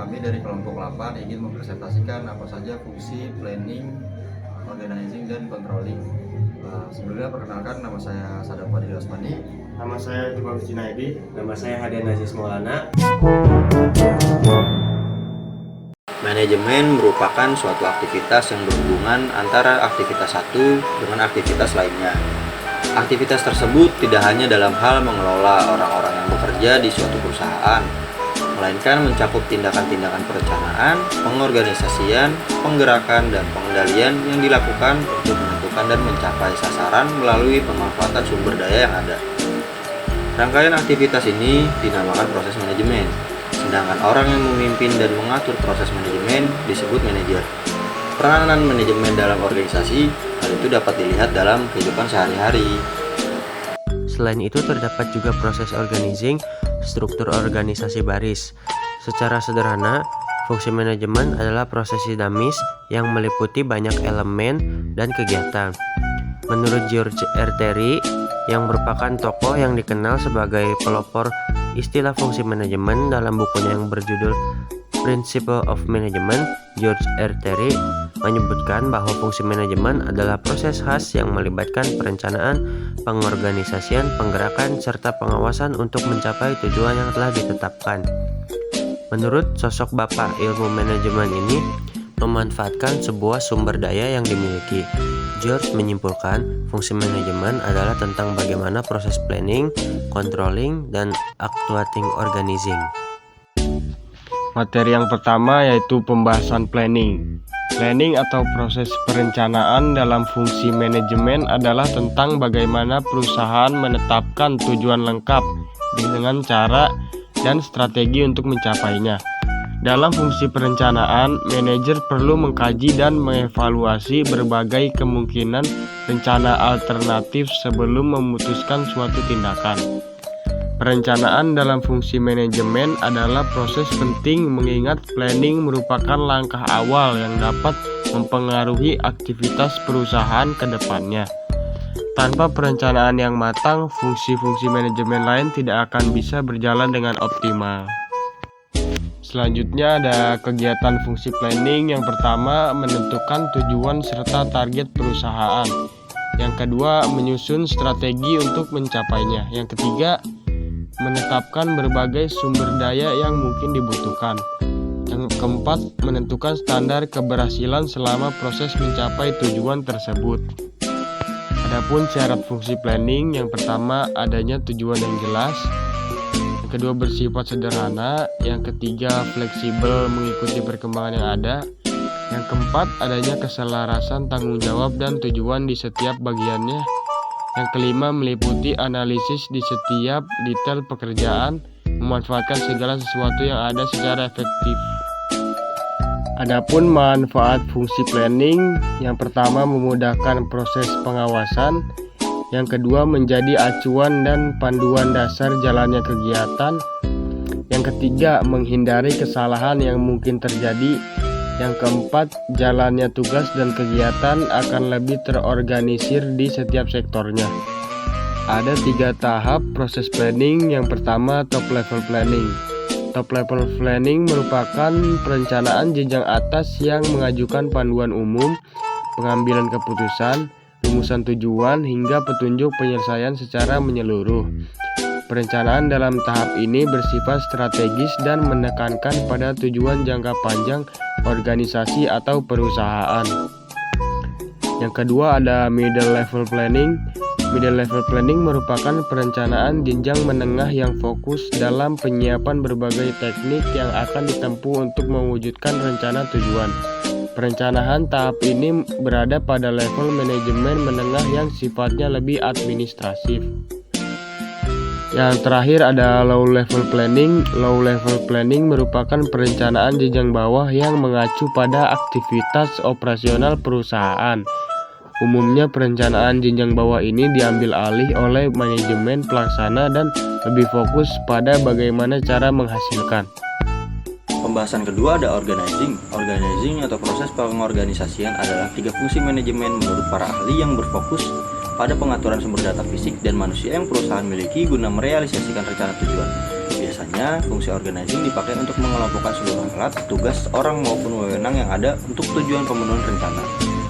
kami dari kelompok 8 ingin mempresentasikan apa saja fungsi planning, organizing, dan controlling. Sebelumnya perkenalkan, nama saya Sadam Fadil Asmani. Nama saya Jumabis Junaidi. Nama saya Hadian Aziz Maulana. Manajemen merupakan suatu aktivitas yang berhubungan antara aktivitas satu dengan aktivitas lainnya. Aktivitas tersebut tidak hanya dalam hal mengelola orang-orang yang bekerja di suatu perusahaan, melainkan mencakup tindakan-tindakan perencanaan, pengorganisasian, penggerakan, dan pengendalian yang dilakukan untuk menentukan dan mencapai sasaran melalui pemanfaatan sumber daya yang ada. Rangkaian aktivitas ini dinamakan proses manajemen, sedangkan orang yang memimpin dan mengatur proses manajemen disebut manajer. Peranan manajemen dalam organisasi, hal itu dapat dilihat dalam kehidupan sehari-hari. Selain itu terdapat juga proses organizing, struktur organisasi baris. Secara sederhana, fungsi manajemen adalah proses dinamis yang meliputi banyak elemen dan kegiatan. Menurut George R. Terry, yang merupakan tokoh yang dikenal sebagai pelopor istilah fungsi manajemen dalam bukunya yang berjudul Principle of Management, George R. Terry menyebutkan bahwa fungsi manajemen adalah proses khas yang melibatkan perencanaan, pengorganisasian, penggerakan, serta pengawasan untuk mencapai tujuan yang telah ditetapkan. Menurut sosok bapak ilmu manajemen ini, memanfaatkan sebuah sumber daya yang dimiliki. George menyimpulkan, fungsi manajemen adalah tentang bagaimana proses planning, controlling, dan actuating organizing. Materi yang pertama yaitu pembahasan planning. Planning atau proses perencanaan dalam fungsi manajemen adalah tentang bagaimana perusahaan menetapkan tujuan lengkap dengan cara dan strategi untuk mencapainya. Dalam fungsi perencanaan, manajer perlu mengkaji dan mengevaluasi berbagai kemungkinan rencana alternatif sebelum memutuskan suatu tindakan. Perencanaan dalam fungsi manajemen adalah proses penting mengingat planning merupakan langkah awal yang dapat mempengaruhi aktivitas perusahaan ke depannya. Tanpa perencanaan yang matang, fungsi-fungsi manajemen lain tidak akan bisa berjalan dengan optimal. Selanjutnya ada kegiatan fungsi planning. Yang pertama, menentukan tujuan serta target perusahaan. Yang kedua, menyusun strategi untuk mencapainya. Yang ketiga, menetapkan berbagai sumber daya yang mungkin dibutuhkan. Yang keempat, menentukan standar keberhasilan selama proses mencapai tujuan tersebut. Adapun syarat fungsi planning, yang pertama adanya tujuan yang jelas, yang kedua bersifat sederhana, yang ketiga fleksibel mengikuti perkembangan yang ada, yang keempat adanya keselarasan tanggung jawab dan tujuan di setiap bagiannya. Yang kelima, meliputi analisis di setiap detail pekerjaan, memanfaatkan segala sesuatu yang ada secara efektif. Adapun manfaat fungsi planning, yang pertama memudahkan proses pengawasan, yang kedua menjadi acuan dan panduan dasar jalannya kegiatan, yang ketiga menghindari kesalahan yang mungkin terjadi, yang keempat, jalannya tugas dan kegiatan akan lebih terorganisir di setiap sektornya. Ada 3 tahap proses planning. Yang pertama, top level planning. Top level planning merupakan perencanaan jenjang atas yang mengajukan panduan umum, pengambilan keputusan, rumusan tujuan, hingga petunjuk penyelesaian secara menyeluruh. Perencanaan dalam tahap ini bersifat strategis dan menekankan pada tujuan jangka panjang organisasi atau perusahaan. Yang kedua ada middle level planning. Middle level planning merupakan perencanaan jenjang menengah yang fokus dalam penyiapan berbagai teknik yang akan ditempuh untuk mewujudkan rencana tujuan. Perencanaan tahap ini berada pada level manajemen menengah yang sifatnya lebih administratif. Yang terakhir ada low level planning. Low level planning merupakan perencanaan jenjang bawah yang mengacu pada aktivitas operasional perusahaan. Umumnya perencanaan jenjang bawah ini diambil alih oleh manajemen pelaksana dan lebih fokus pada bagaimana cara menghasilkan. Pembahasan kedua ada organizing. Organizing atau proses pengorganisasian adalah 3 fungsi manajemen menurut para ahli yang berfokus pada pengaturan sumber data fisik dan manusia yang perusahaan miliki guna merealisasikan rencana tujuan. Biasanya Selanjutnya, fungsi organizing dipakai untuk mengelompokkan seluruh alat, tugas, orang maupun wewenang yang ada untuk tujuan pemenuhan rencana.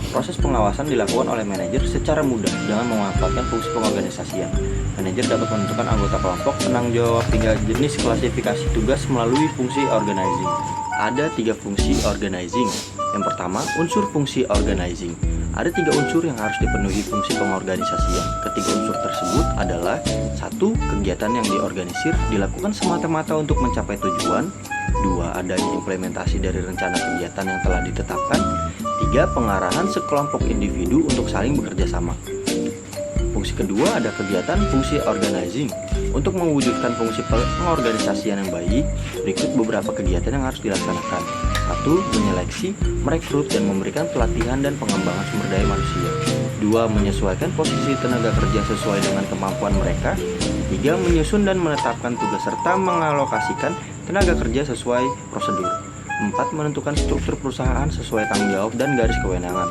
Proses pengawasan dilakukan oleh manajer secara mudah dengan memanfaatkan fungsi pengorganisasian. Manajer dapat menentukan anggota kelompok, penanggung jawab 3 jenis klasifikasi tugas melalui fungsi organizing. Ada 3 fungsi organizing. Yang pertama, unsur fungsi organizing. Ada 3 unsur yang harus dipenuhi fungsi pengorganisasian. Ketiga unsur tersebut adalah: 1. Kegiatan yang diorganisir dilakukan semata-mata untuk mencapai tujuan. 2. Adanya implementasi dari rencana kegiatan yang telah ditetapkan. 3. Pengarahan sekelompok individu untuk saling bekerja sama. Fungsi kedua ada kegiatan fungsi organizing. Untuk mewujudkan fungsi pengorganisasian yang baik, berikut beberapa kegiatan yang harus dilaksanakan. 1. Menyeleksi, merekrut, dan memberikan pelatihan dan pengembangan sumber daya manusia. 2. Menyesuaikan posisi tenaga kerja sesuai dengan kemampuan mereka. 3. Menyusun dan menetapkan tugas serta mengalokasikan tenaga kerja sesuai prosedur. 4. Menentukan struktur perusahaan sesuai tanggung jawab dan garis kewenangan.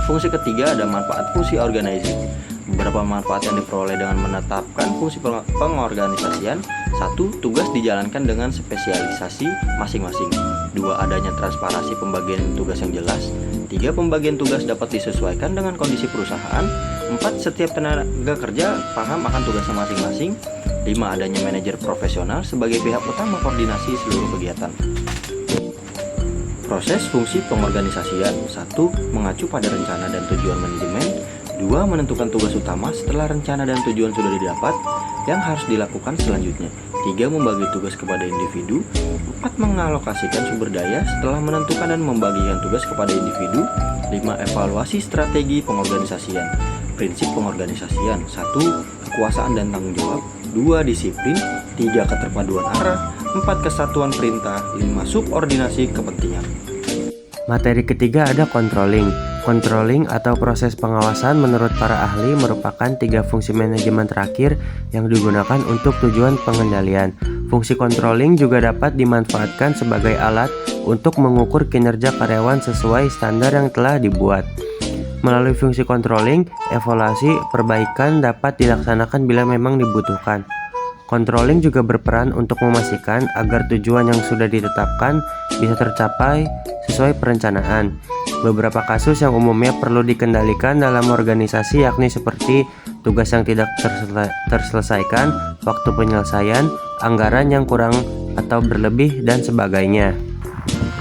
Fungsi ketiga ada manfaat fungsi organizing. Beberapa manfaat yang diperoleh dengan menetapkan fungsi pengorganisasian. 1. Tugas dijalankan dengan spesialisasi masing-masing. 2. Adanya transparansi pembagian tugas yang jelas. 3. Pembagian tugas dapat disesuaikan dengan kondisi perusahaan. 4. Setiap tenaga kerja paham akan tugasnya masing-masing. 5. Adanya manajer profesional sebagai pihak utama koordinasi seluruh kegiatan. Proses fungsi pengorganisasian. 1. Mengacu pada rencana dan tujuan manajemen. 2. Menentukan tugas utama setelah rencana dan tujuan sudah didapat yang harus dilakukan selanjutnya. 3. Membagi tugas kepada individu. 4. Mengalokasikan sumber daya setelah menentukan dan membagikan tugas kepada individu. 5. Evaluasi strategi pengorganisasian. Prinsip pengorganisasian. 1. Kekuasaan dan tanggung jawab. 2. Disiplin. 3. Keterpaduan arah. 4. Kesatuan perintah. 5. Subordinasi kepentingan. Materi ketiga ada controlling. Controlling atau proses pengawasan menurut para ahli merupakan 3 fungsi manajemen terakhir yang digunakan untuk tujuan pengendalian. Fungsi controlling juga dapat dimanfaatkan sebagai alat untuk mengukur kinerja karyawan sesuai standar yang telah dibuat. Melalui fungsi controlling, evaluasi perbaikan dapat dilaksanakan bila memang dibutuhkan. Controlling juga berperan untuk memastikan agar tujuan yang sudah ditetapkan bisa tercapai sesuai perencanaan. Beberapa kasus yang umumnya perlu dikendalikan dalam organisasi yakni seperti tugas yang tidak terselesaikan, waktu penyelesaian, anggaran yang kurang atau berlebih, dan sebagainya.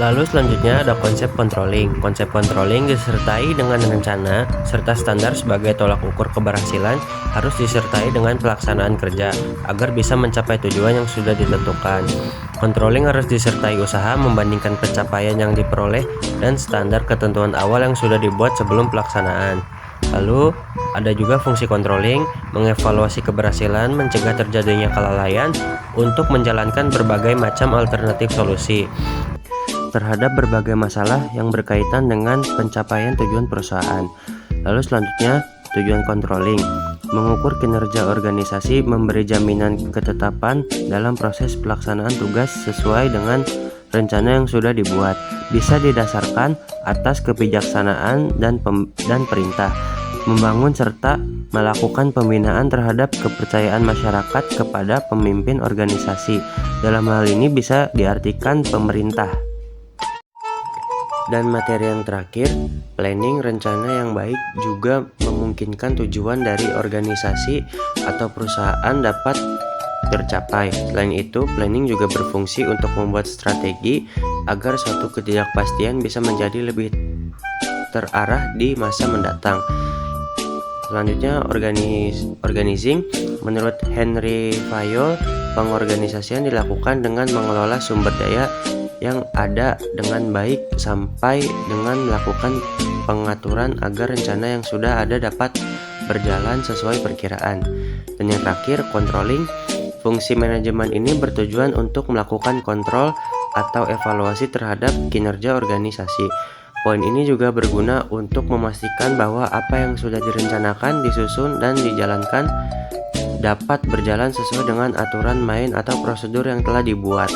Lalu selanjutnya ada konsep controlling. Konsep controlling disertai dengan rencana serta standar sebagai tolak ukur keberhasilan, harus disertai dengan pelaksanaan kerja agar bisa mencapai tujuan yang sudah ditentukan. Controlling harus disertai usaha membandingkan pencapaian yang diperoleh dan standar ketentuan awal yang sudah dibuat sebelum pelaksanaan. Lalu ada juga fungsi controlling, mengevaluasi keberhasilan, mencegah terjadinya kelalaian untuk menjalankan berbagai macam alternatif solusi terhadap berbagai masalah yang berkaitan dengan pencapaian tujuan perusahaan. Lalu selanjutnya, tujuan controlling, mengukur kinerja organisasi, memberi jaminan ketetapan dalam proses pelaksanaan tugas sesuai dengan rencana yang sudah dibuat, bisa didasarkan atas kebijaksanaan dan perintah, membangun serta melakukan pembinaan terhadap kepercayaan masyarakat kepada pemimpin organisasi. Dalam hal ini bisa diartikan pemerintah. Dan materi yang terakhir, planning, rencana yang baik juga memungkinkan tujuan dari organisasi atau perusahaan dapat tercapai. Selain itu, planning juga berfungsi untuk membuat strategi agar suatu ketidakpastian bisa menjadi lebih terarah di masa mendatang. Selanjutnya, organizing. Menurut Henry Fayol, pengorganisasian dilakukan dengan mengelola sumber daya yang ada dengan baik sampai dengan melakukan pengaturan agar rencana yang sudah ada dapat berjalan sesuai perkiraan. Dan yang terakhir, controlling. Fungsi manajemen ini bertujuan untuk melakukan kontrol atau evaluasi terhadap kinerja organisasi. Poin ini juga berguna untuk memastikan bahwa apa yang sudah direncanakan, disusun, dan dijalankan dapat berjalan sesuai dengan aturan main atau prosedur yang telah dibuat.